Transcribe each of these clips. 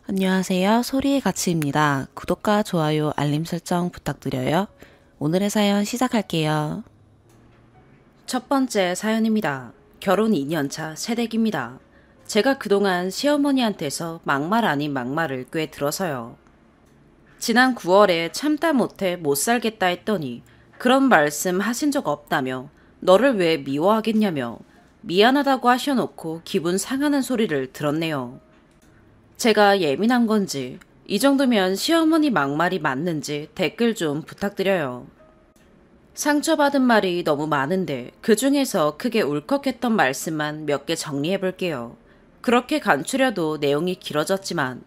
안녕하세요. 소리의 가치입니다. 구독과 좋아요, 알림 설정 부탁드려요. 오늘의 사연 시작할게요. 첫 번째 사연입니다. 결혼 2년차 새댁입니다. 제가 그동안 시어머니한테서 막말 아닌 막말을 꽤 들어서요. 지난 9월에 참다 못해 못 살겠다 했더니 그런 말씀 하신 적 없다며 너를 왜 미워하겠냐며 미안하다고 하셔놓고 기분 상하는 소리를 들었네요. 제가 예민한 건지 이 정도면 시어머니 막말이 맞는지 댓글 좀 부탁드려요. 상처받은 말이 너무 많은데 그 중에서 크게 울컥했던 말씀만 몇 개 정리해 볼게요. 그렇게 간추려도 내용이 길어졌지만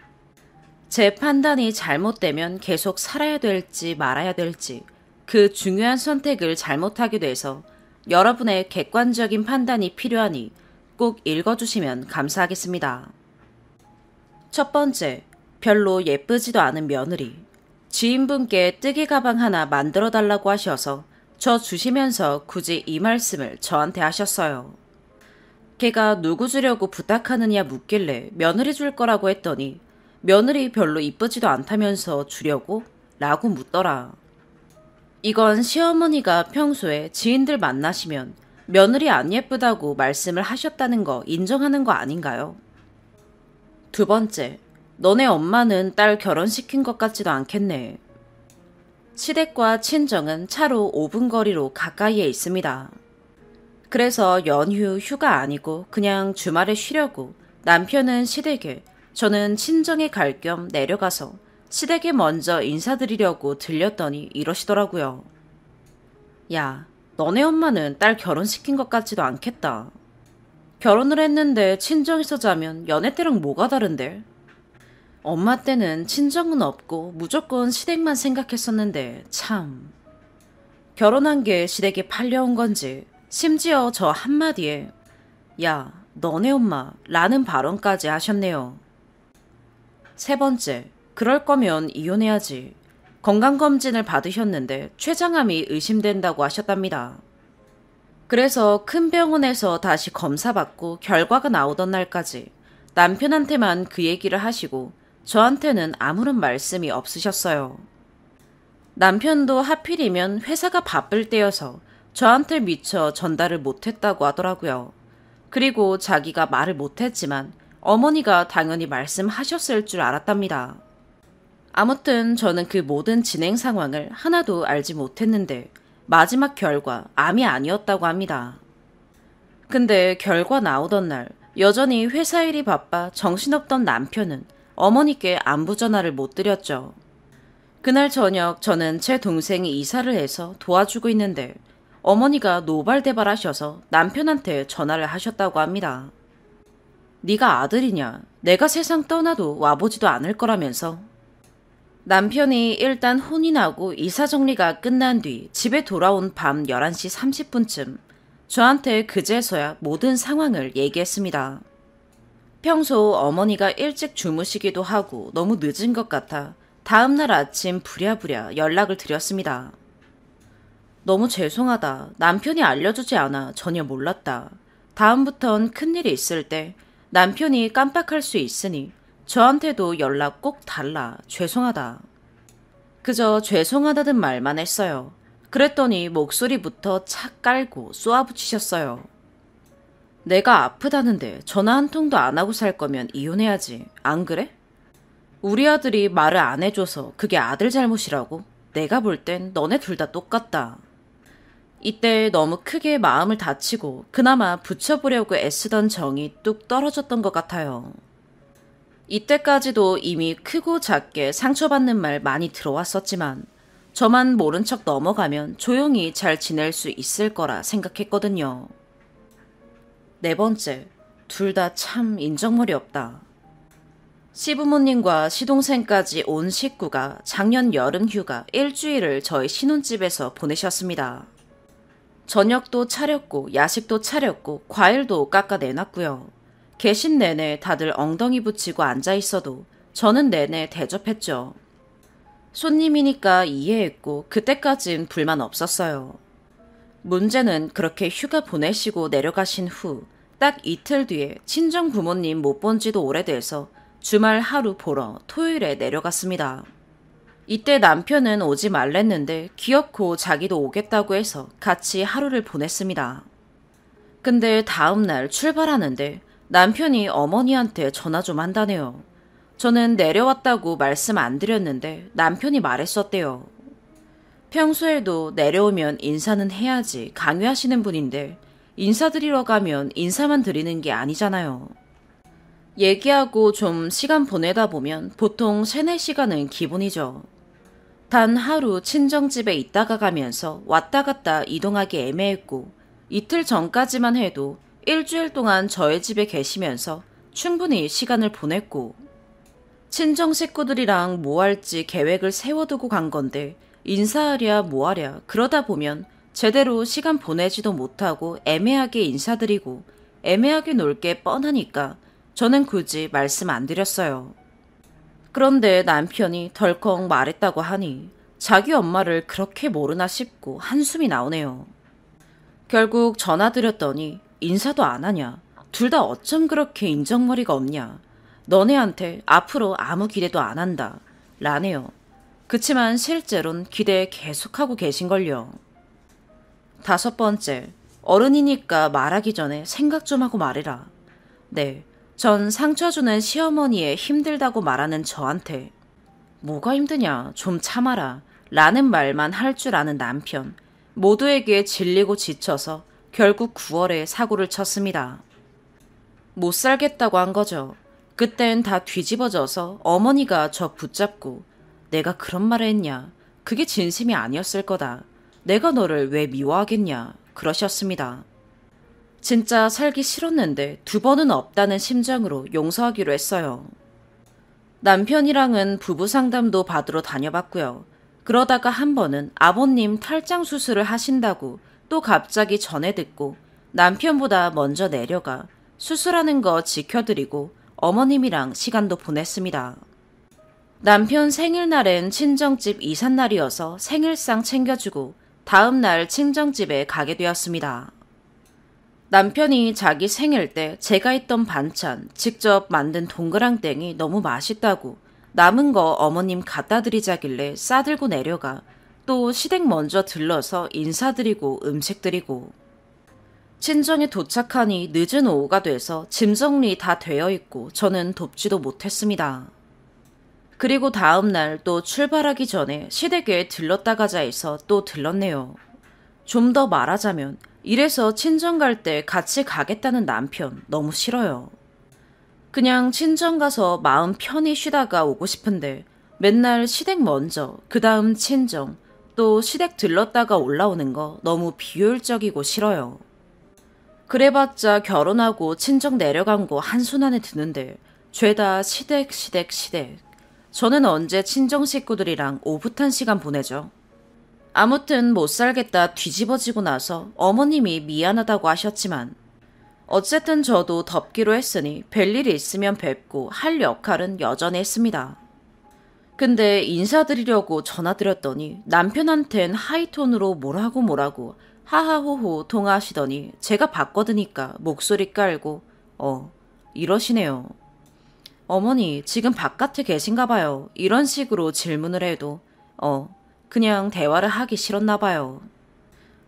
제 판단이 잘못되면 계속 살아야 될지 말아야 될지 그 중요한 선택을 잘못하게 돼서 여러분의 객관적인 판단이 필요하니 꼭 읽어주시면 감사하겠습니다. 첫 번째, 별로 예쁘지도 않은 며느리. 지인분께 뜨개 가방 하나 만들어 달라고 하셔서 저 주시면서 굳이 이 말씀을 저한테 하셨어요. 걔가 누구 주려고 부탁하느냐 묻길래 며느리 줄 거라고 했더니 며느리 별로 이쁘지도 않다면서 주려고? 라고 묻더라. 이건 시어머니가 평소에 지인들 만나시면 며느리 안 예쁘다고 말씀을 하셨다는 거 인정하는 거 아닌가요? 두 번째, 너네 엄마는 딸 결혼시킨 것 같지도 않겠네. 시댁과 친정은 차로 5분 거리로 가까이에 있습니다. 그래서 연휴 휴가 아니고 그냥 주말에 쉬려고 남편은 시댁에, 저는 친정에 갈 겸 내려가서 시댁에 먼저 인사드리려고 들렸더니 이러시더라고요. 야, 너네 엄마는 딸 결혼시킨 것 같지도 않겠다. 결혼을 했는데 친정에서 자면 연애 때랑 뭐가 다른데? 엄마 때는 친정은 없고 무조건 시댁만 생각했었는데 참. 결혼한 게 시댁에 팔려온 건지 심지어 저 한마디에 야, 너네 엄마 라는 발언까지 하셨네요. 세 번째, 그럴 거면 이혼해야지. 건강검진을 받으셨는데 췌장암이 의심된다고 하셨답니다. 그래서 큰 병원에서 다시 검사받고 결과가 나오던 날까지 남편한테만 그 얘기를 하시고 저한테는 아무런 말씀이 없으셨어요. 남편도 하필이면 회사가 바쁠 때여서 저한테 미처 전달을 못했다고 하더라고요. 그리고 자기가 말을 못했지만 어머니가 당연히 말씀하셨을 줄 알았답니다. 아무튼 저는 그 모든 진행 상황을 하나도 알지 못했는데 마지막 결과 암이 아니었다고 합니다. 근데 결과 나오던 날 여전히 회사 일이 바빠 정신없던 남편은 어머니께 안부 전화를 못 드렸죠. 그날 저녁 저는 제 동생이 이사를 해서 도와주고 있는데 어머니가 노발대발하셔서 남편한테 전화를 하셨다고 합니다. 네가 아들이냐? 내가 세상 떠나도 와보지도 않을 거라면서. 남편이 일단 혼이 나고 이사 정리가 끝난 뒤 집에 돌아온 밤 11시 30분쯤 저한테 그제서야 모든 상황을 얘기했습니다. 평소 어머니가 일찍 주무시기도 하고 너무 늦은 것 같아 다음날 아침 부랴부랴 연락을 드렸습니다. 너무 죄송하다. 남편이 알려주지 않아 전혀 몰랐다. 다음부턴 큰일이 있을 때 남편이 깜빡할 수 있으니 저한테도 연락 꼭 달라. 죄송하다. 그저 죄송하다는 말만 했어요. 그랬더니 목소리부터 착 깔고 쏘아붙이셨어요. 내가 아프다는데 전화 한 통도 안 하고 살 거면 이혼해야지. 안 그래? 우리 아들이 말을 안 해줘서 그게 아들 잘못이라고? 내가 볼 땐 너네 둘 다 똑같다. 이때 너무 크게 마음을 다치고 그나마 붙여보려고 애쓰던 정이 뚝 떨어졌던 것 같아요. 이때까지도 이미 크고 작게 상처받는 말 많이 들어왔었지만 저만 모른 척 넘어가면 조용히 잘 지낼 수 있을 거라 생각했거든요. 네 번째, 둘 다 참 인정머리 없다. 시부모님과 시동생까지 온 식구가 작년 여름 휴가 일주일을 저희 신혼집에서 보내셨습니다. 저녁도 차렸고 야식도 차렸고 과일도 깎아 내놨고요. 계신 내내 다들 엉덩이 붙이고 앉아있어도 저는 내내 대접했죠. 손님이니까 이해했고 그때까진 불만 없었어요. 문제는 그렇게 휴가 보내시고 내려가신 후 딱 이틀 뒤에 친정 부모님 못 본 지도 오래돼서 주말 하루 보러 토요일에 내려갔습니다. 이때 남편은 오지 말랬는데 기어코 자기도 오겠다고 해서 같이 하루를 보냈습니다. 근데 다음날 출발하는데 남편이 어머니한테 전화 좀 한다네요. 저는 내려왔다고 말씀 안 드렸는데 남편이 말했었대요. 평소에도 내려오면 인사는 해야지 강요하시는 분인데 인사드리러 가면 인사만 드리는 게 아니잖아요. 얘기하고 좀 시간 보내다 보면 보통 3, 4시간은 기본이죠. 단 하루 친정집에 있다가 가면서 왔다 갔다 이동하기 애매했고 이틀 전까지만 해도 일주일 동안 저의 집에 계시면서 충분히 시간을 보냈고 친정 식구들이랑 뭐 할지 계획을 세워두고 간 건데 인사하랴 뭐하랴 그러다 보면 제대로 시간 보내지도 못하고 애매하게 인사드리고 애매하게 놀 게 뻔하니까 저는 굳이 말씀 안 드렸어요. 그런데 남편이 덜컥 말했다고 하니 자기 엄마를 그렇게 모르나 싶고 한숨이 나오네요. 결국 전화드렸더니 인사도 안 하냐. 둘 다 어쩜 그렇게 인정머리가 없냐. 너네한테 앞으로 아무 기대도 안 한다. 라네요. 그치만 실제론 기대 계속하고 계신걸요. 5번째, 어른이니까 말하기 전에 생각 좀 하고 말해라. 네, 전 상처 주는 시어머니의 힘들다고 말하는 저한테 뭐가 힘드냐 좀 참아라 라는 말만 할 줄 아는 남편. 모두에게 질리고 지쳐서 결국 9월에 사고를 쳤습니다. 못 살겠다고 한 거죠. 그땐 다 뒤집어져서 어머니가 저 붙잡고 내가 그런 말을 했냐. 그게 진심이 아니었을 거다. 내가 너를 왜 미워하겠냐. 그러셨습니다. 진짜 살기 싫었는데 2번은 없다는 심정으로 용서하기로 했어요. 남편이랑은 부부 상담도 받으러 다녀봤고요. 그러다가 한 번은 아버님 탈장 수술을 하신다고 또 갑자기 전해 듣고 남편보다 먼저 내려가 수술하는 거 지켜드리고 어머님이랑 시간도 보냈습니다. 남편 생일날엔 친정집 이삿날이어서 생일상 챙겨주고 다음날 친정집에 가게 되었습니다. 남편이 자기 생일 때 제가 했던 반찬, 직접 만든 동그랑땡이 너무 맛있다고 남은 거 어머님 갖다 드리자길래 싸들고 내려가 또 시댁 먼저 들러서 인사드리고 음식 드리고 친정에 도착하니 늦은 오후가 돼서 짐 정리 다 되어 있고 저는 돕지도 못했습니다. 그리고 다음날 또 출발하기 전에 시댁에 들렀다 가자 해서 또 들렀네요. 좀 더 말하자면 이래서 친정 갈 때 같이 가겠다는 남편 너무 싫어요. 그냥 친정 가서 마음 편히 쉬다가 오고 싶은데 맨날 시댁 먼저 그 다음 친정 또 시댁 들렀다가 올라오는 거 너무 비효율적이고 싫어요. 그래봤자 결혼하고 친정 내려간 거 한순간에 드는데 죄다 시댁. 저는 언제 친정 식구들이랑 오붓한 시간 보내죠. 아무튼 못 살겠다 뒤집어지고 나서 어머님이 미안하다고 하셨지만 어쨌든 저도 덮기로 했으니 뵐일이 있으면 뵙고 할 역할은 여전히 했습니다. 근데 인사드리려고 전화드렸더니 남편한텐 하이톤으로 뭐라고 하하호호 통화하시더니 제가 바꿔드니까 목소리 깔고 이러시네요. 어머니 지금 바깥에 계신가 봐요. 이런 식으로 질문을 해도 그냥 대화를 하기 싫었나 봐요.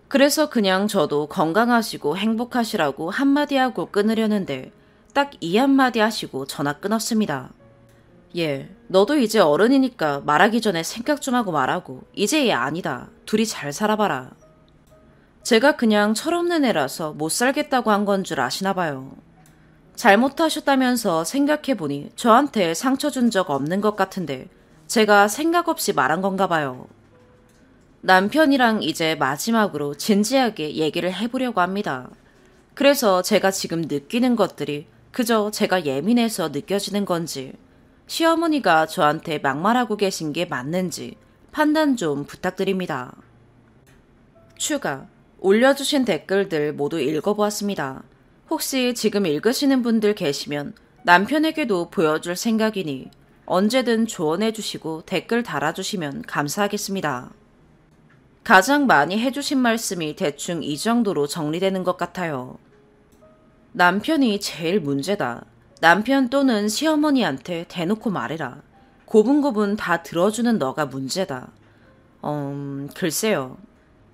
그래서 그냥 저도 건강하시고 행복하시라고 한마디 하고 끊으려는데 딱 이 한마디 하시고 전화 끊었습니다. 예, 너도 이제 어른이니까 말하기 전에 생각 좀 하고 말하고 이제 얘 아니다. 둘이 잘 살아봐라. 제가 그냥 철없는 애라서 못 살겠다고 한 건 줄 아시나 봐요. 잘못하셨다면서 생각해보니 저한테 상처 준 적 없는 것 같은데 제가 생각 없이 말한 건가 봐요. 남편이랑 이제 마지막으로 진지하게 얘기를 해보려고 합니다. 그래서 제가 지금 느끼는 것들이 그저 제가 예민해서 느껴지는 건지 시어머니가 저한테 막말하고 계신 게 맞는지 판단 좀 부탁드립니다. 추가, 올려주신 댓글들 모두 읽어보았습니다. 혹시 지금 읽으시는 분들 계시면 남편에게도 보여줄 생각이니 언제든 조언해주시고 댓글 달아주시면 감사하겠습니다. 가장 많이 해주신 말씀이 대충 이 정도로 정리되는 것 같아요. 남편이 제일 문제다. 남편 또는 시어머니한테 대놓고 말해라. 고분고분 다 들어주는 너가 문제다. 글쎄요.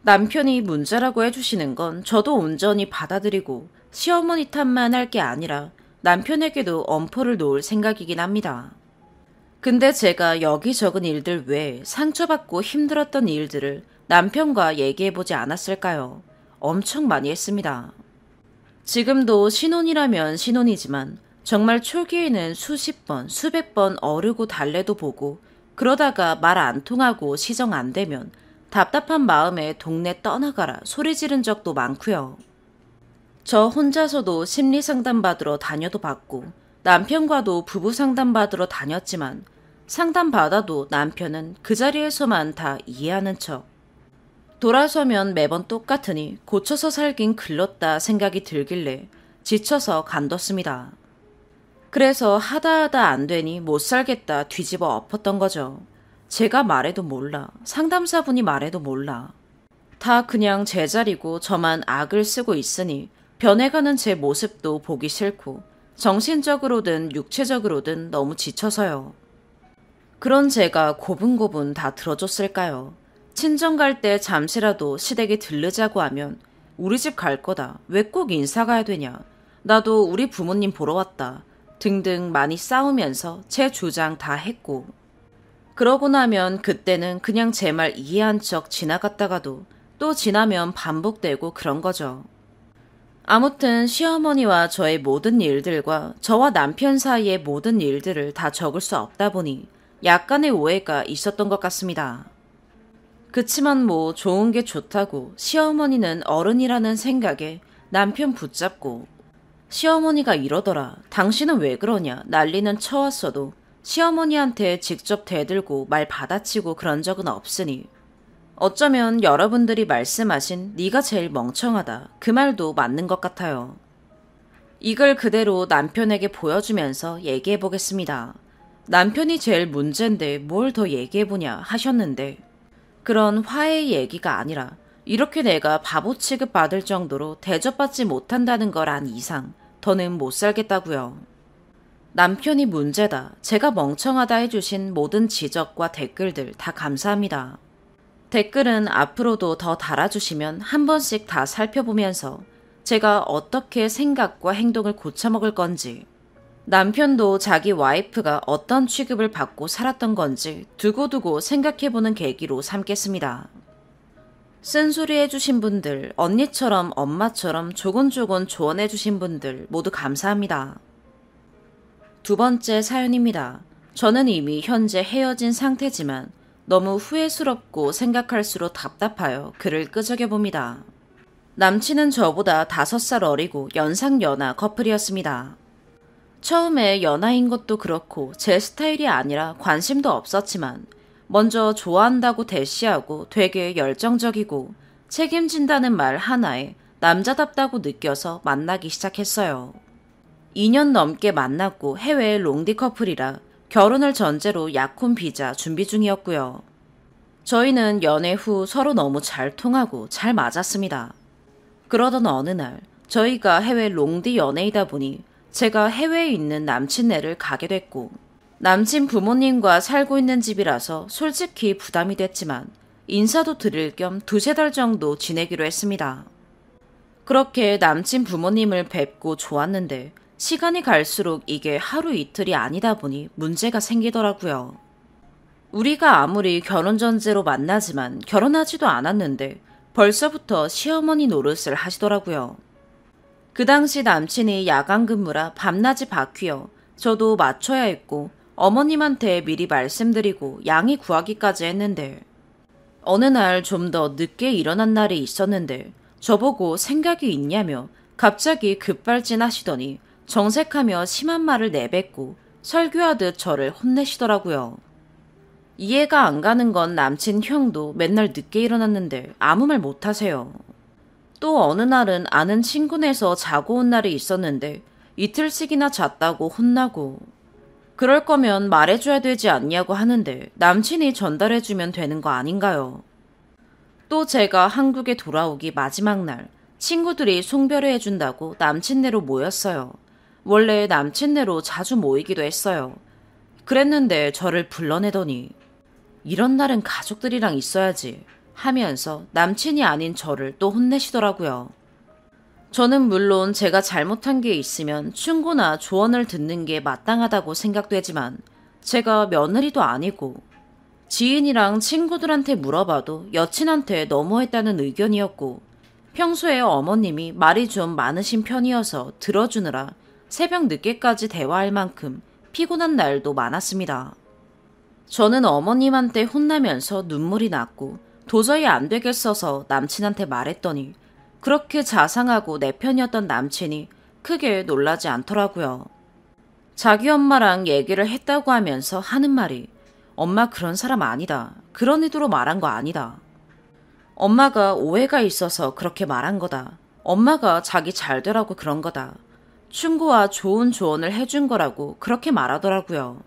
남편이 문제라고 해주시는 건 저도 온전히 받아들이고 시어머니 탓만 할 게 아니라 남편에게도 엄포를 놓을 생각이긴 합니다. 근데 제가 여기저기 일들 외에 상처받고 힘들었던 일들을 남편과 얘기해보지 않았을까요? 엄청 많이 했습니다. 지금도 신혼이라면 신혼이지만 정말 초기에는 수십 번, 수백 번 어르고 달래도 보고 그러다가 말 안 통하고 시정 안 되면 답답한 마음에 동네 떠나가라 소리 지른 적도 많고요. 저 혼자서도 심리 상담 받으러 다녀도 봤고 남편과도 부부 상담 받으러 다녔지만 상담 받아도 남편은 그 자리에서만 다 이해하는 척. 돌아서면 매번 똑같으니 고쳐서 살긴 글렀다 생각이 들길래 지쳐서 간뒀습니다. 그래서 하다 안 되니 못 살겠다 뒤집어 엎었던 거죠. 제가 말해도 몰라. 상담사분이 말해도 몰라. 다 그냥 제자리고 저만 악을 쓰고 있으니 변해가는 제 모습도 보기 싫고 정신적으로든 육체적으로든 너무 지쳐서요. 그런 제가 고분고분 다 들어줬을까요? 친정 갈 때 잠시라도 시댁에 들르자고 하면 우리 집 갈 거다. 왜 꼭 인사 가야 되냐. 나도 우리 부모님 보러 왔다. 등등 많이 싸우면서 제 주장 다 했고 그러고 나면 그때는 그냥 제 말 이해한 척 지나갔다가도 또 지나면 반복되고 그런 거죠. 아무튼 시어머니와 저의 모든 일들과 저와 남편 사이의 모든 일들을 다 적을 수 없다 보니 약간의 오해가 있었던 것 같습니다. 그치만 뭐 좋은 게 좋다고 시어머니는 어른이라는 생각에 남편 붙잡고 시어머니가 이러더라. 당신은 왜 그러냐. 난리는 쳐왔어도 시어머니한테 직접 대들고 말 받아치고 그런 적은 없으니 어쩌면 여러분들이 말씀하신 네가 제일 멍청하다. 그 말도 맞는 것 같아요. 이걸 그대로 남편에게 보여주면서 얘기해 보겠습니다. 남편이 제일 문제인데 뭘 더 얘기해보냐 하셨는데 그런 화해의 얘기가 아니라 이렇게 내가 바보 취급받을 정도로 대접받지 못한다는 걸 안 이상 더는 못 살겠다고요. 남편이 문제다. 제가 멍청하다 해주신 모든 지적과 댓글들 다 감사합니다. 댓글은 앞으로도 더 달아주시면 한 번씩 다 살펴보면서 제가 어떻게 생각과 행동을 고쳐먹을 건지 남편도 자기 와이프가 어떤 취급을 받고 살았던 건지 두고두고 생각해보는 계기로 삼겠습니다. 쓴소리 해주신 분들, 언니처럼 엄마처럼 조곤조곤 조언해주신 분들 모두 감사합니다. 두 번째 사연입니다. 저는 이미 현재 헤어진 상태지만 너무 후회스럽고 생각할수록 답답하여 글을 끄적여봅니다. 남친은 저보다 5살 어리고 연상연하 커플이었습니다. 처음에 연하인 것도 그렇고 제 스타일이 아니라 관심도 없었지만 먼저 좋아한다고 대시하고 되게 열정적이고 책임진다는 말 하나에 남자답다고 느껴서 만나기 시작했어요. 2년 넘게 만났고 해외 롱디 커플이라 결혼을 전제로 약혼 비자 준비 중이었고요. 저희는 연애 후 서로 너무 잘 통하고 잘 맞았습니다. 그러던 어느 날 저희가 해외 롱디 연애이다 보니 제가 해외에 있는 남친네를 가게 됐고 남친 부모님과 살고 있는 집이라서 솔직히 부담이 됐지만 인사도 드릴 겸 2-3달 정도 지내기로 했습니다. 그렇게 남친 부모님을 뵙고 좋았는데 시간이 갈수록 이게 하루 이틀이 아니다 보니 문제가 생기더라고요. 우리가 아무리 결혼 전제로 만나지만 결혼하지도 않았는데 벌써부터 시어머니 노릇을 하시더라고요. 그 당시 남친이 야간 근무라 밤낮이 바뀌어 저도 맞춰야 했고 어머님한테 미리 말씀드리고 양해 구하기까지 했는데 어느 날 좀 더 늦게 일어난 날이 있었는데 저보고 생각이 있냐며 갑자기 급발진하시더니 정색하며 심한 말을 내뱉고 설교하듯 저를 혼내시더라고요. 이해가 안 가는 건 남친 형도 맨날 늦게 일어났는데 아무 말 못하세요. 또 어느 날은 아는 친구네서 자고 온 날이 있었는데 이틀씩이나 잤다고 혼나고 그럴 거면 말해줘야 되지 않냐고 하는데 남친이 전달해주면 되는 거 아닌가요? 또 제가 한국에 돌아오기 마지막 날 친구들이 송별회 해준다고 남친네로 모였어요. 원래 남친네로 자주 모이기도 했어요. 그랬는데 저를 불러내더니 이런 날은 가족들이랑 있어야지 하면서 남친이 아닌 저를 또 혼내시더라고요. 저는 물론 제가 잘못한 게 있으면 충고나 조언을 듣는 게 마땅하다고 생각되지만 제가 며느리도 아니고 지인이랑 친구들한테 물어봐도 여친한테 너무했다는 의견이었고 평소에 어머님이 말이 좀 많으신 편이어서 들어주느라 새벽 늦게까지 대화할 만큼 피곤한 날도 많았습니다. 저는 어머님한테 혼나면서 눈물이 났고 도저히 안 되겠어서 남친한테 말했더니 그렇게 자상하고 내 편이었던 남친이 크게 놀라지 않더라고요. 자기 엄마랑 얘기를 했다고 하면서 하는 말이 엄마 그런 사람 아니다. 그런 의도로 말한 거 아니다. 엄마가 오해가 있어서 그렇게 말한 거다. 엄마가 자기 잘 되라고 그런 거다. 충고와 좋은 조언을 해준 거라고 그렇게 말하더라고요.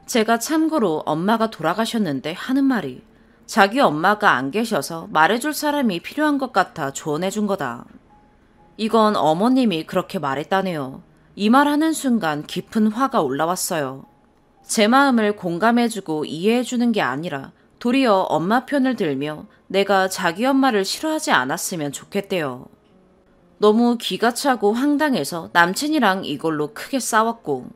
제가 참고로 엄마가 돌아가셨는데 하는 말이 자기 엄마가 안 계셔서 말해줄 사람이 필요한 것 같아 조언해준 거다. 이건 어머님이 그렇게 말했다네요. 이 말하는 순간 깊은 화가 올라왔어요. 제 마음을 공감해주고 이해해주는 게 아니라 도리어 엄마 편을 들며 내가 자기 엄마를 싫어하지 않았으면 좋겠대요. 너무 기가 차고 황당해서 남친이랑 이걸로 크게 싸웠고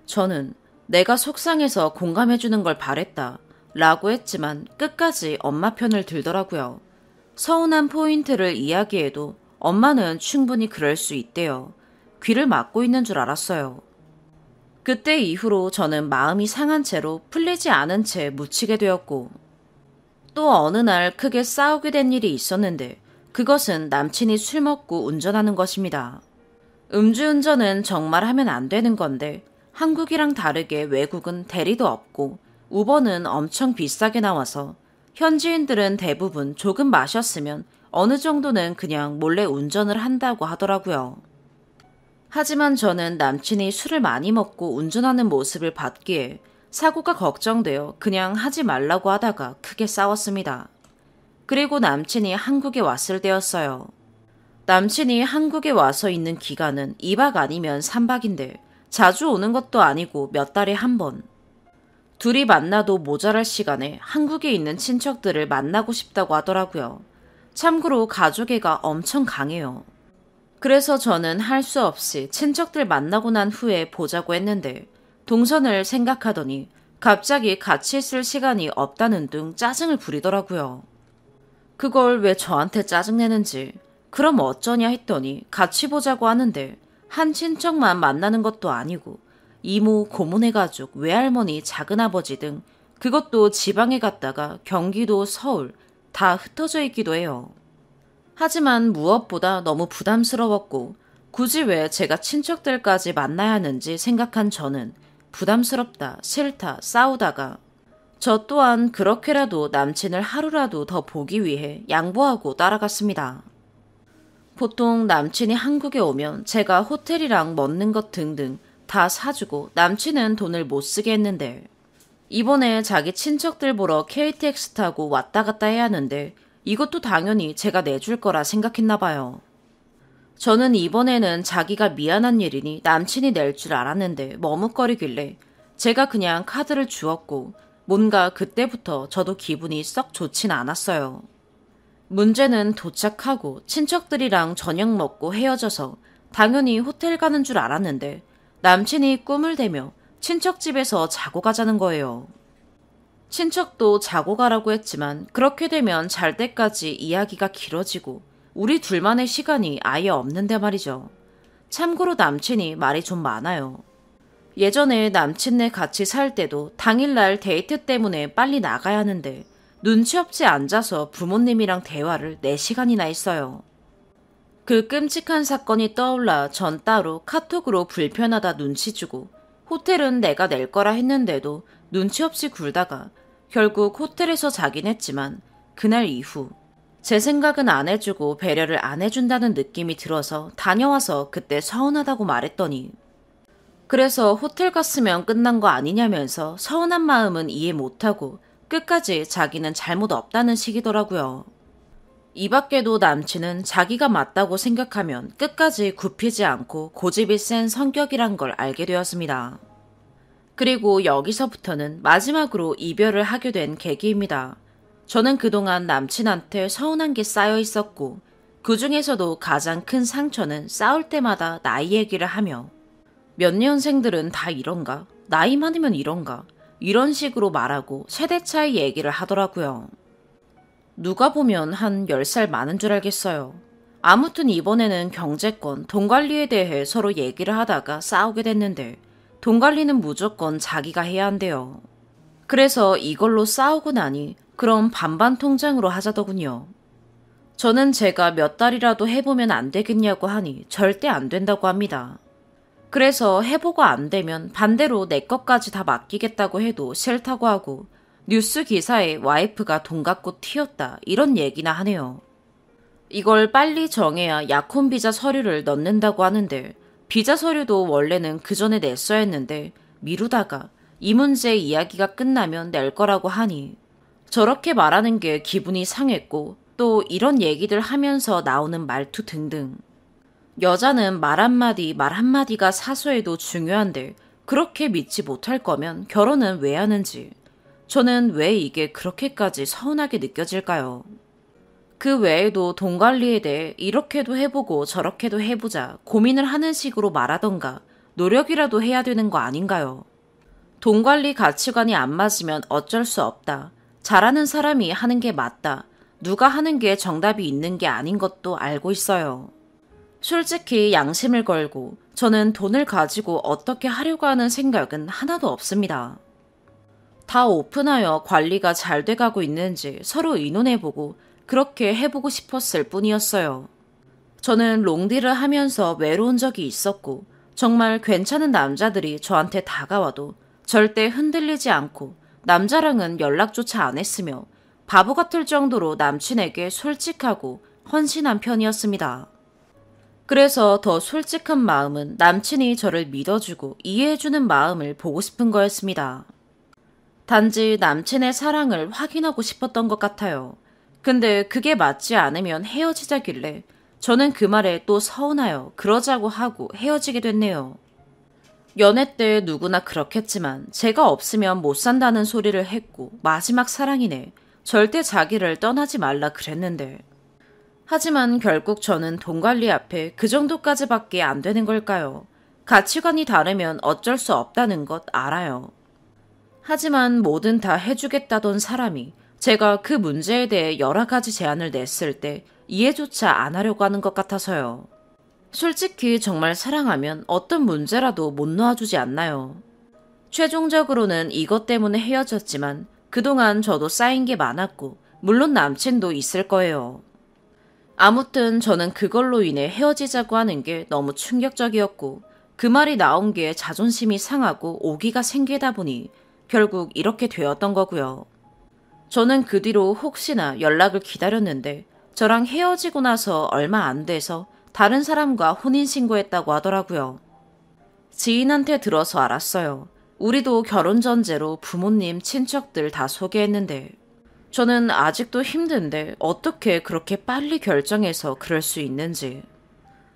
저는 내가 속상해서 공감해주는 걸 바랬다 라고 했지만 끝까지 엄마 편을 들더라고요. 서운한 포인트를 이야기해도 엄마는 충분히 그럴 수 있대요. 귀를 막고 있는 줄 알았어요. 그때 이후로 저는 마음이 상한 채로 풀리지 않은 채 묻히게 되었고 또 어느 날 크게 싸우게 된 일이 있었는데 그것은 남친이 술 먹고 운전하는 것입니다. 음주운전은 정말 하면 안 되는 건데 한국이랑 다르게 외국은 대리도 없고 우버는 엄청 비싸게 나와서 현지인들은 대부분 조금 마셨으면 어느 정도는 그냥 몰래 운전을 한다고 하더라고요. 하지만 저는 남친이 술을 많이 먹고 운전하는 모습을 봤기에 사고가 걱정되어 그냥 하지 말라고 하다가 크게 싸웠습니다. 그리고 남친이 한국에 왔을 때였어요. 남친이 한국에 와서 있는 기간은 2박 아니면 3박인데 자주 오는 것도 아니고 몇 달에 한 번. 둘이 만나도 모자랄 시간에 한국에 있는 친척들을 만나고 싶다고 하더라고요. 참고로 가족애가 엄청 강해요. 그래서 저는 할 수 없이 친척들 만나고 난 후에 보자고 했는데 동선을 생각하더니 갑자기 같이 있을 시간이 없다는 둥 짜증을 부리더라고요. 그걸 왜 저한테 짜증내는지 그럼 어쩌냐 했더니 같이 보자고 하는데 한 친척만 만나는 것도 아니고 이모, 고모네 가족, 외할머니, 작은아버지 등 그것도 지방에 갔다가 경기도, 서울 다 흩어져 있기도 해요. 하지만 무엇보다 너무 부담스러웠고 굳이 왜 제가 친척들까지 만나야 하는지 생각한 저는 부담스럽다, 싫다, 싸우다가 저 또한 그렇게라도 남친을 하루라도 더 보기 위해 양보하고 따라갔습니다. 보통 남친이 한국에 오면 제가 호텔이랑 먹는 것 등등 다 사주고 남친은 돈을 못 쓰게 했는데 이번에 자기 친척들 보러 KTX 타고 왔다 갔다 해야 하는데 이것도 당연히 제가 내줄 거라 생각했나 봐요. 저는 이번에는 자기가 미안한 일이니 남친이 낼 줄 알았는데 머뭇거리길래 제가 그냥 카드를 주었고 뭔가 그때부터 저도 기분이 썩 좋진 않았어요. 문제는 도착하고 친척들이랑 저녁 먹고 헤어져서 당연히 호텔 가는 줄 알았는데 남친이 꿈을 대며 친척집에서 자고 가자는 거예요. 친척도 자고 가라고 했지만 그렇게 되면 잘 때까지 이야기가 길어지고 우리 둘만의 시간이 아예 없는데 말이죠. 참고로 남친이 말이 좀 많아요. 예전에 남친네 같이 살 때도 당일날 데이트 때문에 빨리 나가야 하는데 눈치 없이 앉아서 부모님이랑 대화를 4시간이나 했어요. 그 끔찍한 사건이 떠올라 전 따로 카톡으로 불편하다 눈치 주고 호텔은 내가 낼 거라 했는데도 눈치 없이 굴다가 결국 호텔에서 자긴 했지만 그날 이후 제 생각은 안 해주고 배려를 안 해준다는 느낌이 들어서 다녀와서 그때 서운하다고 말했더니 그래서 호텔 갔으면 끝난 거 아니냐면서 서운한 마음은 이해 못하고 끝까지 자기는 잘못 없다는 식이더라고요. 이 밖에도 남친은 자기가 맞다고 생각하면 끝까지 굽히지 않고 고집이 센 성격이란 걸 알게 되었습니다. 그리고 여기서부터는 마지막으로 이별을 하게 된 계기입니다. 저는 그동안 남친한테 서운한 게 쌓여 있었고 그 중에서도 가장 큰 상처는 싸울 때마다 나이 얘기를 하며 몇 년생들은 다 이런가? 나이 많으면 이런가? 이런 식으로 말하고 세대 차이 얘기를 하더라고요. 누가 보면 한 10살 많은 줄 알겠어요. 아무튼 이번에는 경제권, 돈 관리에 대해 서로 얘기를 하다가 싸우게 됐는데 돈 관리는 무조건 자기가 해야 한대요. 그래서 이걸로 싸우고 나니 그럼 반반 통장으로 하자더군요. 저는 제가 몇 달이라도 해보면 안 되겠냐고 하니 절대 안 된다고 합니다. 그래서 해보고 안 되면 반대로 내 것까지 다 맡기겠다고 해도 싫다고 하고 뉴스 기사에 와이프가 돈 갖고 튀었다 이런 얘기나 하네요. 이걸 빨리 정해야 약혼 비자 서류를 넣는다고 하는데 비자 서류도 원래는 그 전에 냈어야 했는데 미루다가 이 문제 이야기가 끝나면 낼 거라고 하니 저렇게 말하는 게 기분이 상했고 또 이런 얘기들 하면서 나오는 말투 등등. 여자는 말 한마디 말 한마디가 사소해도 중요한데 그렇게 믿지 못할 거면 결혼은 왜 하는지. 저는 왜 이게 그렇게까지 서운하게 느껴질까요? 그 외에도 돈 관리에 대해 이렇게도 해보고 저렇게도 해보자 고민을 하는 식으로 말하던가 노력이라도 해야 되는 거 아닌가요? 돈 관리 가치관이 안 맞으면 어쩔 수 없다. 잘하는 사람이 하는 게 맞다. 누가 하는 게 정답이 있는 게 아닌 것도 알고 있어요. 솔직히 양심을 걸고 저는 돈을 가지고 어떻게 하려고 하는 생각은 하나도 없습니다. 다 오픈하여 관리가 잘 돼가고 있는지 서로 의논해보고 그렇게 해보고 싶었을 뿐이었어요. 저는 롱디를 하면서 외로운 적이 있었고 정말 괜찮은 남자들이 저한테 다가와도 절대 흔들리지 않고 남자랑은 연락조차 안 했으며 바보 같을 정도로 남친에게 솔직하고 헌신한 편이었습니다. 그래서 더 솔직한 마음은 남친이 저를 믿어주고 이해해주는 마음을 보고 싶은 거였습니다. 단지 남친의 사랑을 확인하고 싶었던 것 같아요. 근데 그게 맞지 않으면 헤어지자길래 저는 그 말에 또 서운하여 그러자고 하고 헤어지게 됐네요. 연애 때 누구나 그렇겠지만 제가 없으면 못 산다는 소리를 했고 마지막 사랑이네. 절대 자기를 떠나지 말라 그랬는데. 하지만 결국 저는 돈 관리 앞에 그 정도까지밖에 안 되는 걸까요? 가치관이 다르면 어쩔 수 없다는 것 알아요. 하지만 뭐든 다 해주겠다던 사람이 제가 그 문제에 대해 여러 가지 제안을 냈을 때 이해조차 안 하려고 하는 것 같아서요. 솔직히 정말 사랑하면 어떤 문제라도 못 놓아주지 않나요? 최종적으로는 이것 때문에 헤어졌지만 그동안 저도 쌓인 게 많았고 물론 남친도 있을 거예요. 아무튼 저는 그걸로 인해 헤어지자고 하는 게 너무 충격적이었고 그 말이 나온 게 자존심이 상하고 오기가 생기다 보니 결국 이렇게 되었던 거고요. 저는 그 뒤로 혹시나 연락을 기다렸는데 저랑 헤어지고 나서 얼마 안 돼서 다른 사람과 혼인신고했다고 하더라고요. 지인한테 들어서 알았어요. 우리도 결혼 전제로 부모님, 친척들 다 소개했는데 저는 아직도 힘든데 어떻게 그렇게 빨리 결정해서 그럴 수 있는지.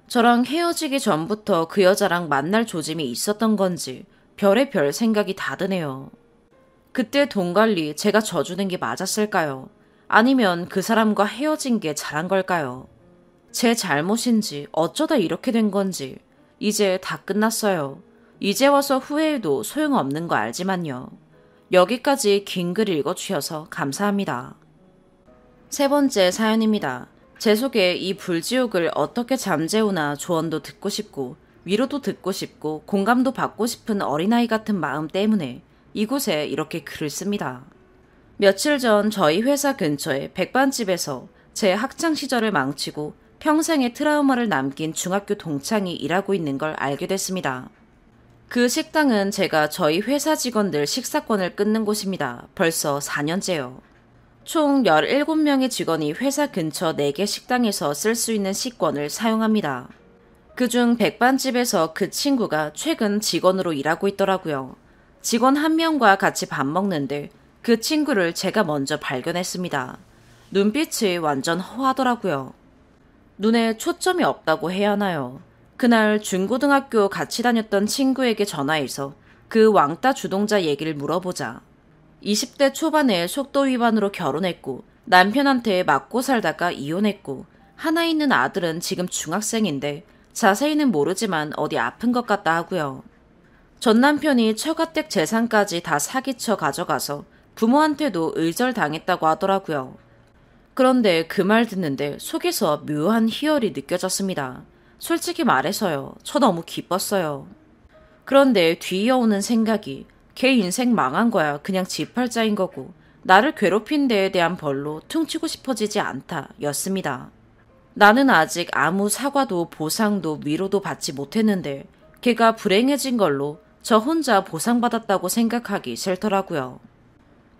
저랑 헤어지기 전부터 그 여자랑 만날 조짐이 있었던 건지 별의별 생각이 다 드네요. 그때 돈 관리 제가 져주는 게 맞았을까요? 아니면 그 사람과 헤어진 게 잘한 걸까요? 제 잘못인지 어쩌다 이렇게 된 건지 이제 다 끝났어요. 이제 와서 후회해도 소용없는 거 알지만요. 여기까지 긴 글 읽어주셔서 감사합니다. 세 번째 사연입니다. 제 속에 이 불지옥을 어떻게 잠재우나 조언도 듣고 싶고 위로도 듣고 싶고 공감도 받고 싶은 어린아이 같은 마음 때문에 이곳에 이렇게 글을 씁니다. 며칠 전 저희 회사 근처의 백반집에서 제 학창시절을 망치고 평생의 트라우마를 남긴 중학교 동창이 일하고 있는 걸 알게 됐습니다. 그 식당은 제가 저희 회사 직원들 식사권을 끊는 곳입니다. 벌써 4년째요. 총 17명의 직원이 회사 근처 4개 식당에서 쓸 수 있는 식권을 사용합니다. 그중 백반집에서 그 친구가 최근 직원으로 일하고 있더라고요. 직원 한 명과 같이 밥 먹는데 그 친구를 제가 먼저 발견했습니다. 눈빛이 완전 허하더라고요. 눈에 초점이 없다고 해야 하나요? 그날 중고등학교 같이 다녔던 친구에게 전화해서 그 왕따 주동자 얘기를 물어보자 20대 초반에 속도 위반으로 결혼했고 남편한테 맞고 살다가 이혼했고 하나 있는 아들은 지금 중학생인데 자세히는 모르지만 어디 아픈 것 같다 하고요. 전 남편이 처가댁 재산까지 다 사기쳐 가져가서 부모한테도 의절당했다고 하더라고요. 그런데 그 말 듣는데 속에서 묘한 희열이 느껴졌습니다. 솔직히 말해서요. 저 너무 기뻤어요. 그런데 뒤이어오는 생각이 걔 인생 망한 거야. 그냥 지팔자인 거고 나를 괴롭힌 데에 대한 벌로 퉁치고 싶어지지 않다 였습니다. 나는 아직 아무 사과도 보상도 위로도 받지 못했는데 걔가 불행해진 걸로 저 혼자 보상받았다고 생각하기 싫더라고요.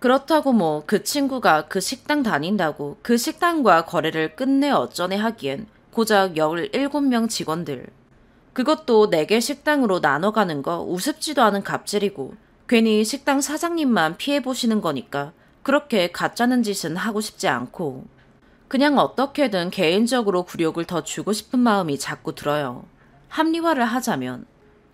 그렇다고 뭐 그 친구가 그 식당 다닌다고 그 식당과 거래를 끝내 어쩌네 하기엔 고작 17명 직원들. 그것도 4개 식당으로 나눠가는 거 우습지도 않은 갑질이고 괜히 식당 사장님만 피해보시는 거니까 그렇게 가짜는 짓은 하고 싶지 않고 그냥 어떻게든 개인적으로 굴욕을 더 주고 싶은 마음이 자꾸 들어요. 합리화를 하자면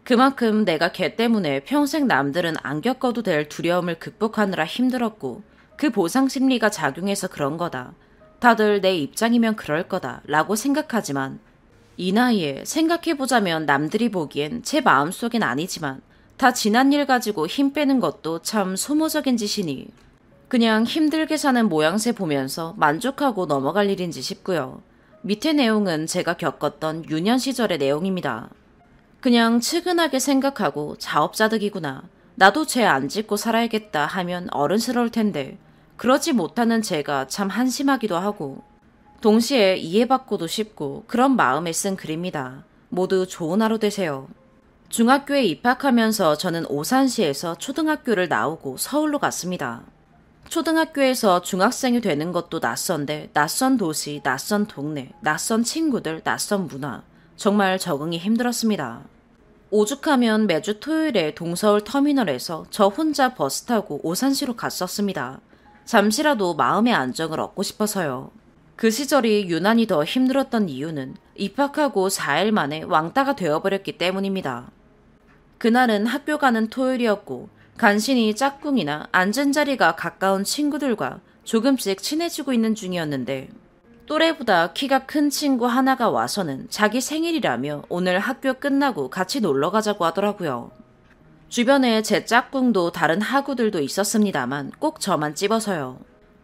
그만큼 내가 걔 때문에 평생 남들은 안 겪어도 될 두려움을 극복하느라 힘들었고 그 보상 심리가 작용해서 그런 거다. 다들 내 입장이면 그럴 거다 라고 생각하지만 이 나이에 생각해보자면 남들이 보기엔 제 마음속엔 아니지만 다 지난 일 가지고 힘 빼는 것도 참 소모적인 짓이니 그냥 힘들게 사는 모양새 보면서 만족하고 넘어갈 일인지 싶고요. 밑에 내용은 제가 겪었던 유년 시절의 내용입니다. 그냥 측은하게 생각하고 자업자득이구나. 나도 죄 안 짓고 살아야겠다 하면 어른스러울 텐데 그러지 못하는 제가 참 한심하기도 하고 동시에 이해받고도 싶고 그런 마음에 쓴 글입니다. 모두 좋은 하루 되세요. 중학교에 입학하면서 저는 오산시에서 초등학교를 나오고 서울로 갔습니다. 초등학교에서 중학생이 되는 것도 낯선데 낯선 도시, 낯선 동네, 낯선 친구들, 낯선 문화. 정말 적응이 힘들었습니다. 오죽하면 매주 토요일에 동서울 터미널에서 저 혼자 버스 타고 오산시로 갔었습니다. 잠시라도 마음의 안정을 얻고 싶어서요. 그 시절이 유난히 더 힘들었던 이유는 입학하고 4일 만에 왕따가 되어버렸기 때문입니다. 그날은 학교 가는 토요일이었고 간신히 짝꿍이나 앉은 자리가 가까운 친구들과 조금씩 친해지고 있는 중이었는데 또래보다 키가 큰 친구 하나가 와서는 자기 생일이라며 오늘 학교 끝나고 같이 놀러 가자고 하더라고요. 주변에 제 짝꿍도 다른 하구들도 있었습니다만 꼭 저만 찝어서요.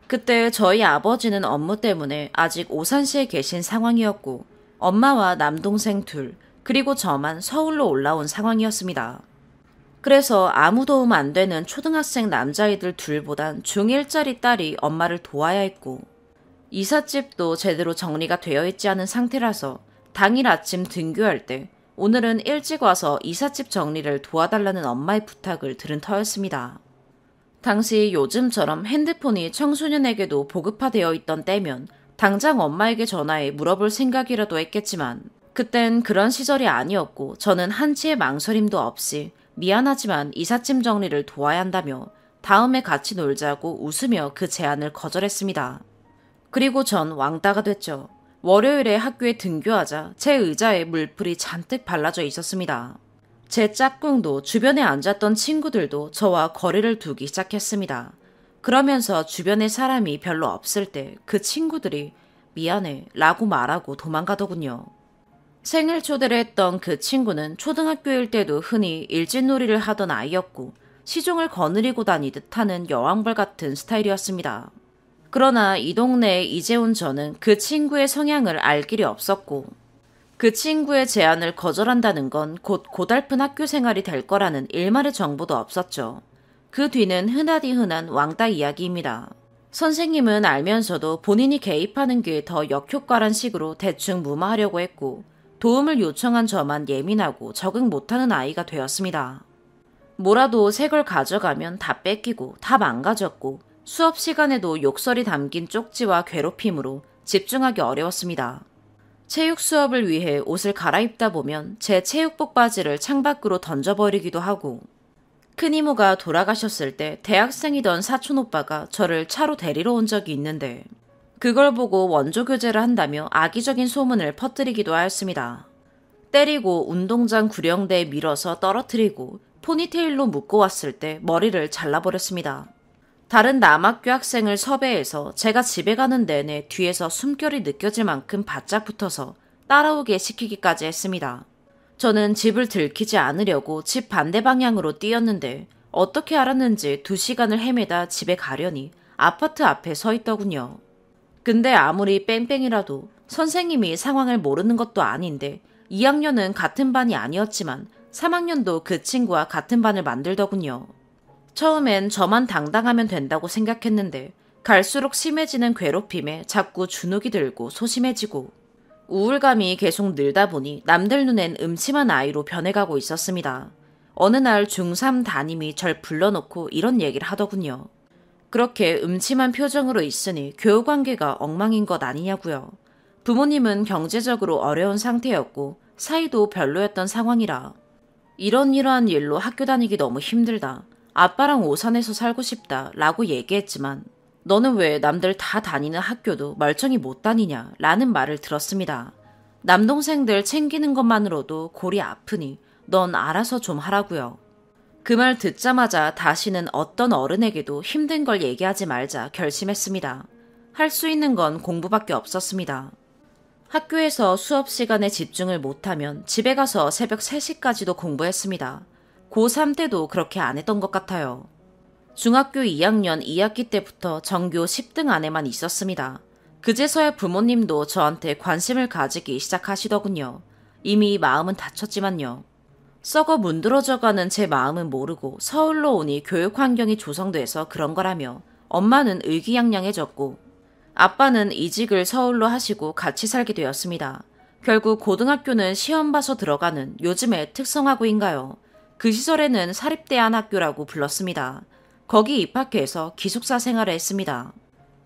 그때 저희 아버지는 업무 때문에 아직 오산시에 계신 상황이었고 엄마와 남동생 둘 그리고 저만 서울로 올라온 상황이었습니다. 그래서 아무 도움 안 되는 초등학생 남자아이들 둘보단 중1짜리 딸이 엄마를 도와야 했고 이삿집도 제대로 정리가 되어 있지 않은 상태라서 당일 아침 등교할 때 오늘은 일찍 와서 이삿집 정리를 도와달라는 엄마의 부탁을 들은 터였습니다. 당시 요즘처럼 핸드폰이 청소년에게도 보급화되어 있던 때면 당장 엄마에게 전화해 물어볼 생각이라도 했겠지만 그땐 그런 시절이 아니었고 저는 한치의 망설임도 없이 미안하지만 이삿짐 정리를 도와야 한다며 다음에 같이 놀자고 웃으며 그 제안을 거절했습니다. 그리고 전 왕따가 됐죠. 월요일에 학교에 등교하자 제 의자에 물풀이 잔뜩 발라져 있었습니다. 제 짝꿍도 주변에 앉았던 친구들도 저와 거리를 두기 시작했습니다. 그러면서 주변에 사람이 별로 없을 때 그 친구들이 미안해 라고 말하고 도망가더군요. 생일 초대를 했던 그 친구는 초등학교일 때도 흔히 일진놀이를 하던 아이였고 시종을 거느리고 다니듯 하는 여왕벌 같은 스타일이었습니다. 그러나 이 동네에 이제 온 저는 그 친구의 성향을 알 길이 없었고 그 친구의 제안을 거절한다는 건 곧 고달픈 학교 생활이 될 거라는 일말의 정보도 없었죠. 그 뒤는 흔하디 흔한 왕따 이야기입니다. 선생님은 알면서도 본인이 개입하는 게 더 역효과란 식으로 대충 무마하려고 했고 도움을 요청한 저만 예민하고 적응 못하는 아이가 되었습니다. 뭐라도 새 걸 가져가면 다 뺏기고 다 망가졌고 수업 시간에도 욕설이 담긴 쪽지와 괴롭힘으로 집중하기 어려웠습니다. 체육 수업을 위해 옷을 갈아입다 보면 제 체육복 바지를 창밖으로 던져버리기도 하고 큰 이모가 돌아가셨을 때 대학생이던 사촌 오빠가 저를 차로 데리러 온 적이 있는데 그걸 보고 원조 교제를 한다며 악의적인 소문을 퍼뜨리기도 하였습니다. 때리고 운동장 구령대에 밀어서 떨어뜨리고 포니테일로 묶고 왔을 때 머리를 잘라버렸습니다. 다른 남학교 학생을 섭외해서 제가 집에 가는 내내 뒤에서 숨결이 느껴질 만큼 바짝 붙어서 따라오게 시키기까지 했습니다. 저는 집을 들키지 않으려고 집 반대 방향으로 뛰었는데 어떻게 알았는지 2시간을 헤매다 집에 가려니 아파트 앞에 서 있더군요. 근데 아무리 뺑뺑이라도 선생님이 상황을 모르는 것도 아닌데 2학년은 같은 반이 아니었지만 3학년도 그 친구와 같은 반을 만들더군요. 처음엔 저만 당당하면 된다고 생각했는데 갈수록 심해지는 괴롭힘에 자꾸 주눅이 들고 소심해지고 우울감이 계속 늘다 보니 남들 눈엔 음침한 아이로 변해가고 있었습니다. 어느 날 중3 담임이 절 불러놓고 이런 얘기를 하더군요. 그렇게 음침한 표정으로 있으니 교우관계가 엉망인 것 아니냐고요. 부모님은 경제적으로 어려운 상태였고 사이도 별로였던 상황이라 이러한 일로 학교 다니기 너무 힘들다. 아빠랑 오산에서 살고 싶다 라고 얘기했지만 너는 왜 남들 다 다니는 학교도 멀쩡히 못 다니냐 라는 말을 들었습니다. 남동생들 챙기는 것만으로도 골이 아프니 넌 알아서 좀 하라고요. 그 말 듣자마자 다시는 어떤 어른에게도 힘든 걸 얘기하지 말자 결심했습니다. 할 수 있는 건 공부밖에 없었습니다. 학교에서 수업 시간에 집중을 못하면 집에 가서 새벽 3시까지도 공부했습니다. 고3 때도 그렇게 안 했던 것 같아요. 중학교 2학년 2학기 때부터 전교 10등 안에만 있었습니다. 그제서야 부모님도 저한테 관심을 가지기 시작하시더군요. 이미 마음은 다쳤지만요. 썩어 문드러져가는 제 마음은 모르고 서울로 오니 교육 환경이 조성돼서 그런 거라며 엄마는 의기양양해졌고 아빠는 이직을 서울로 하시고 같이 살게 되었습니다. 결국 고등학교는 시험 봐서 들어가는 요즘의 특성화고인가요? 그 시절에는 사립대안학교라고 불렀습니다. 거기 입학해서 기숙사 생활을 했습니다.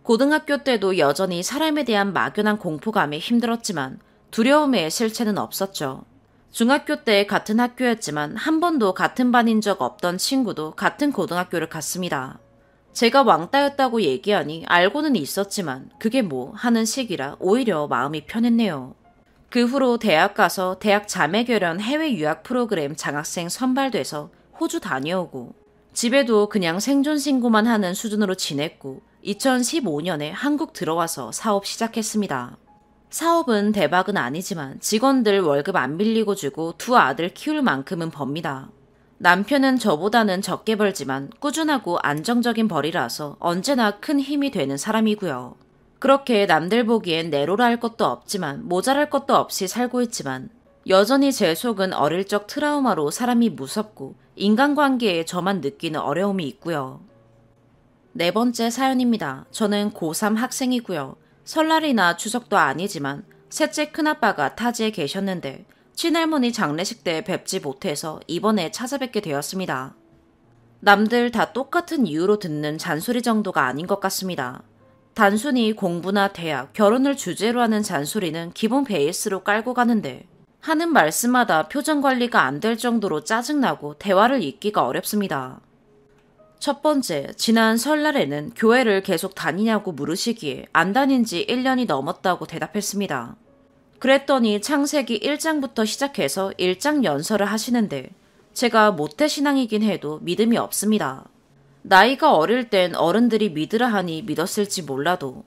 고등학교 때도 여전히 사람에 대한 막연한 공포감에 힘들었지만 두려움의 실체는 없었죠. 중학교 때 같은 학교였지만 한 번도 같은 반인 적 없던 친구도 같은 고등학교를 갔습니다. 제가 왕따였다고 얘기하니 알고는 있었지만 그게 뭐 하는 시기라 오히려 마음이 편했네요. 그 후로 대학 가서 대학 자매결연 해외 유학 프로그램 장학생 선발돼서 호주 다녀오고 집에도 그냥 생존 신고만 하는 수준으로 지냈고 2015년에 한국 들어와서 사업 시작했습니다. 사업은 대박은 아니지만 직원들 월급 안 빌리고 주고 2 아들 키울 만큼은 법니다. 남편은 저보다는 적게 벌지만 꾸준하고 안정적인 벌이라서 언제나 큰 힘이 되는 사람이고요. 그렇게 남들 보기엔 내로라 할 것도 없지만 모자랄 것도 없이 살고 있지만 여전히 제 속은 어릴 적 트라우마로 사람이 무섭고 인간관계에 저만 느끼는 어려움이 있고요. 4번째 사연입니다. 저는 고3 학생이고요. 설날이나 추석도 아니지만 셋째 큰아빠가 타지에 계셨는데 친할머니 장례식 때 뵙지 못해서 이번에 찾아뵙게 되었습니다. 남들 다 똑같은 이유로 듣는 잔소리 정도가 아닌 것 같습니다. 단순히 공부나 대학, 결혼을 주제로 하는 잔소리는 기본 베이스로 깔고 가는데 하는 말씀마다 표정 관리가 안 될 정도로 짜증나고 대화를 잇기가 어렵습니다. 첫 번째, 지난 설날에는 교회를 계속 다니냐고 물으시기에 안 다닌 지 1년이 넘었다고 대답했습니다. 그랬더니 창세기 1장부터 시작해서 1장 연설을 하시는데 제가 모태신앙이긴 해도 믿음이 없습니다. 나이가 어릴 땐 어른들이 믿으라 하니 믿었을지 몰라도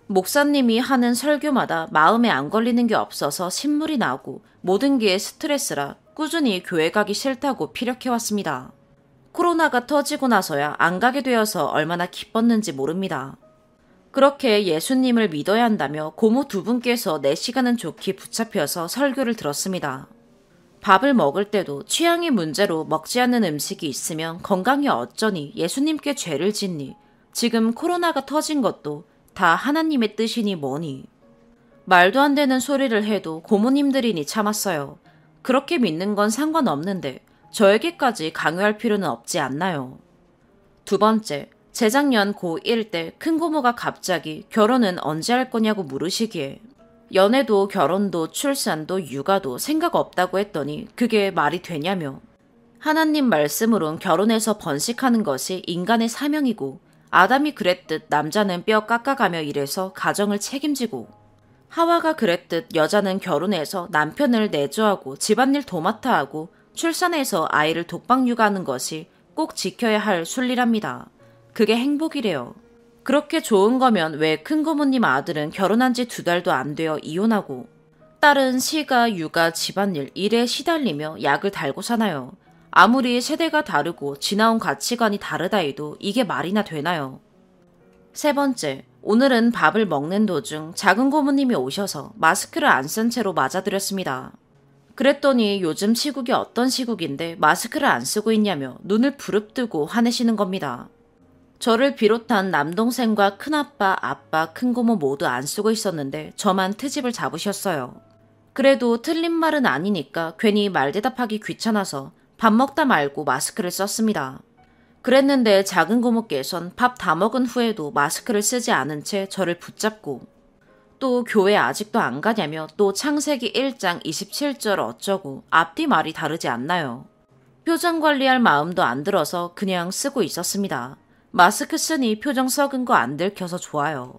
목사님이 하는 설교마다 마음에 안 걸리는 게 없어서 신물이 나고 모든 게 스트레스라 꾸준히 교회 가기 싫다고 피력해왔습니다. 코로나가 터지고 나서야 안 가게 되어서 얼마나 기뻤는지 모릅니다. 그렇게 예수님을 믿어야 한다며 고모 2분께서 4시간은 좋게 붙잡혀서 설교를 들었습니다. 밥을 먹을 때도 취향의 문제로 먹지 않는 음식이 있으면 건강이 어쩌니 예수님께 죄를 짓니 지금 코로나가 터진 것도 다 하나님의 뜻이니 뭐니. 말도 안 되는 소리를 해도 고모님들이니 참았어요. 그렇게 믿는 건 상관없는데 저에게까지 강요할 필요는 없지 않나요? 2번째, 재작년 고1 때 큰고모가 갑자기 결혼은 언제 할 거냐고 물으시기에 연애도 결혼도 출산도 육아도 생각 없다고 했더니 그게 말이 되냐며 하나님 말씀으론 결혼해서 번식하는 것이 인간의 사명이고 아담이 그랬듯 남자는 뼈 깎아가며 일해서 가정을 책임지고, 하와가 그랬듯 여자는 결혼해서 남편을 내조하고 집안일 도맡아 하고 출산해서 아이를 독박 육아하는 것이 꼭 지켜야 할 순리랍니다. 그게 행복이래요. 그렇게 좋은 거면 왜 큰고모님 아들은 결혼한 지 2달도 안 되어 이혼하고, 딸은 시가, 육아, 집안일, 일에 시달리며 약을 달고 사나요? 아무리 세대가 다르고 지나온 가치관이 다르다 해도 이게 말이나 되나요? 3번째, 오늘은 밥을 먹는 도중 작은 고모님이 오셔서 마스크를 안 쓴 채로 맞아드렸습니다. 그랬더니 요즘 시국이 어떤 시국인데 마스크를 안 쓰고 있냐며 눈을 부릅뜨고 화내시는 겁니다. 저를 비롯한 남동생과 큰아빠, 아빠, 큰고모 모두 안 쓰고 있었는데 저만 트집을 잡으셨어요. 그래도 틀린 말은 아니니까 괜히 말대답하기 귀찮아서 밥 먹다 말고 마스크를 썼습니다. 그랬는데 작은 고모께선 밥 다 먹은 후에도 마스크를 쓰지 않은 채 저를 붙잡고, 또 교회 아직도 안 가냐며 또 창세기 1장 27절 어쩌고 앞뒤 말이 다르지 않나요? 표정 관리할 마음도 안 들어서 그냥 쓰고 있었습니다. 마스크 쓰니 표정 썩은 거 안 들켜서 좋아요.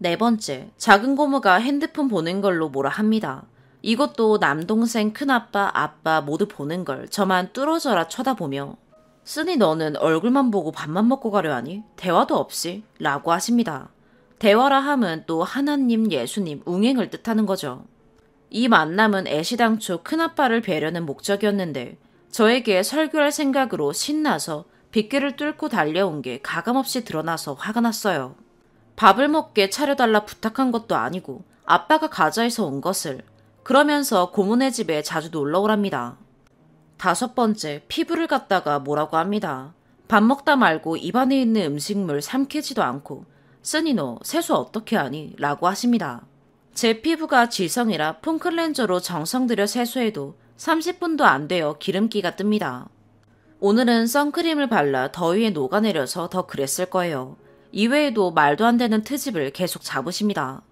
4번째, 작은 고모가 핸드폰 보는 걸로 뭐라 합니다. 이것도 남동생, 큰아빠, 아빠 모두 보는 걸 저만 뚫어져라 쳐다보며, 쓰니 너는 얼굴만 보고 밥만 먹고 가려 하니? 대화도 없이? 라고 하십니다. 대화라 함은 또 하나님, 예수님, 웅행을 뜻하는 거죠. 이 만남은 애시당초 큰아빠를 뵈려는 목적이었는데 저에게 설교할 생각으로 신나서 빗길을 뚫고 달려온 게 가감없이 드러나서 화가 났어요. 밥을 먹게 차려달라 부탁한 것도 아니고 아빠가 가자 해서 온 것을. 그러면서 고모네 집에 자주 놀러 오랍니다. 5번째, 피부를 갖다가 뭐라고 합니다. 밥 먹다 말고 입안에 있는 음식물 삼키지도 않고 쓰니 너 세수 어떻게 하니? 라고 하십니다. 제 피부가 지성이라 폼클렌저로 정성 들여 세수해도 30분도 안 되어 기름기가 뜹니다. 오늘은 선크림을 발라 더위에 녹아내려서 더 그랬을 거예요. 이외에도 말도 안 되는 트집을 계속 잡으십니다.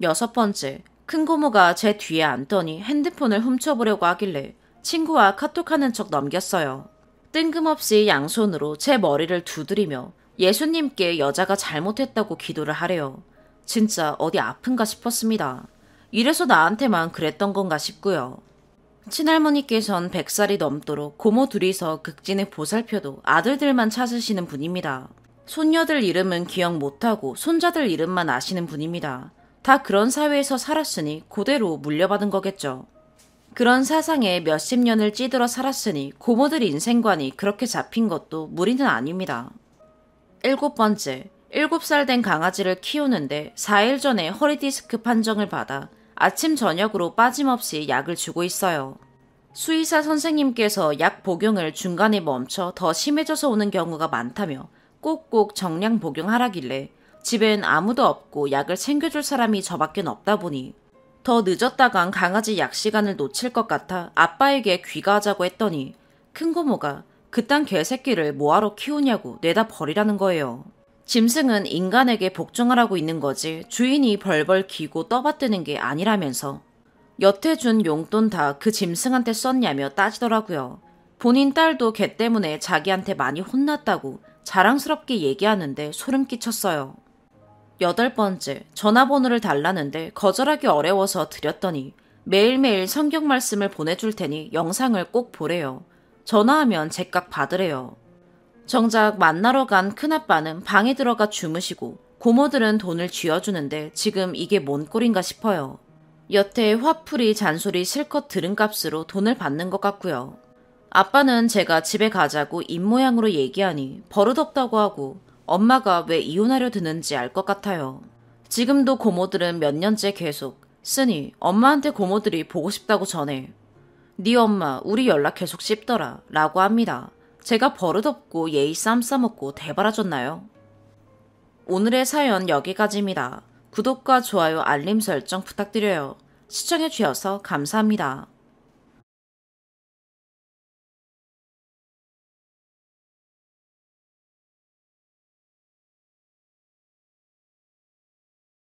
6번째, 큰고모가 제 뒤에 앉더니 핸드폰을 훔쳐보려고 하길래 친구와 카톡하는 척 넘겼어요. 뜬금없이 양손으로 제 머리를 두드리며 예수님께 여자가 잘못했다고 기도를 하래요. 진짜 어디 아픈가 싶었습니다. 이래서 나한테만 그랬던 건가 싶고요. 친할머니께선 100살이 넘도록 고모 둘이서 극진히 보살펴도 아들들만 찾으시는 분입니다. 손녀들 이름은 기억 못하고 손자들 이름만 아시는 분입니다. 다 그런 사회에서 살았으니 그대로 물려받은 거겠죠. 그런 사상에 몇십 년을 찌들어 살았으니 고모들 인생관이 그렇게 잡힌 것도 무리는 아닙니다. 7번째, 7살 된 강아지를 키우는데 4일 전에 허리디스크 판정을 받아 아침 저녁으로 빠짐없이 약을 주고 있어요. 수의사 선생님께서 약 복용을 중간에 멈춰 더 심해져서 오는 경우가 많다며 꼭꼭 정량 복용하라길래 집엔 아무도 없고 약을 챙겨줄 사람이 저밖엔 없다 보니 더 늦었다간 강아지 약 시간을 놓칠 것 같아 아빠에게 귀가하자고 했더니 큰고모가 그딴 개새끼를 뭐하러 키우냐고 내다 버리라는 거예요. 짐승은 인간에게 복종하라고 있는 거지 주인이 벌벌 기고 떠받드는 게 아니라면서 여태 준 용돈 다 그 짐승한테 썼냐며 따지더라고요. 본인 딸도 걔 때문에 자기한테 많이 혼났다고 자랑스럽게 얘기하는데 소름 끼쳤어요. 8번째, 전화번호를 달라는데 거절하기 어려워서 드렸더니 매일매일 성경 말씀을 보내줄 테니 영상을 꼭 보래요. 전화하면 제깍 받으래요. 정작 만나러 간 큰아빠는 방에 들어가 주무시고 고모들은 돈을 쥐어주는데 지금 이게 뭔 꼴인가 싶어요. 여태 화풀이 잔소리 실컷 들은 값으로 돈을 받는 것 같고요. 아빠는 제가 집에 가자고 입모양으로 얘기하니 버릇없다고 하고 엄마가 왜 이혼하려 드는지 알 것 같아요. 지금도 고모들은 몇 년째 계속 쓰니 엄마한테 고모들이 보고 싶다고 전해. 네 엄마 우리 연락 계속 씹더라 라고 합니다. 제가 버릇없고 예의 쌈 싸먹고 대바라졌나요? 오늘의 사연 여기까지입니다. 구독과 좋아요 알림 설정 부탁드려요. 시청해주셔서 감사합니다.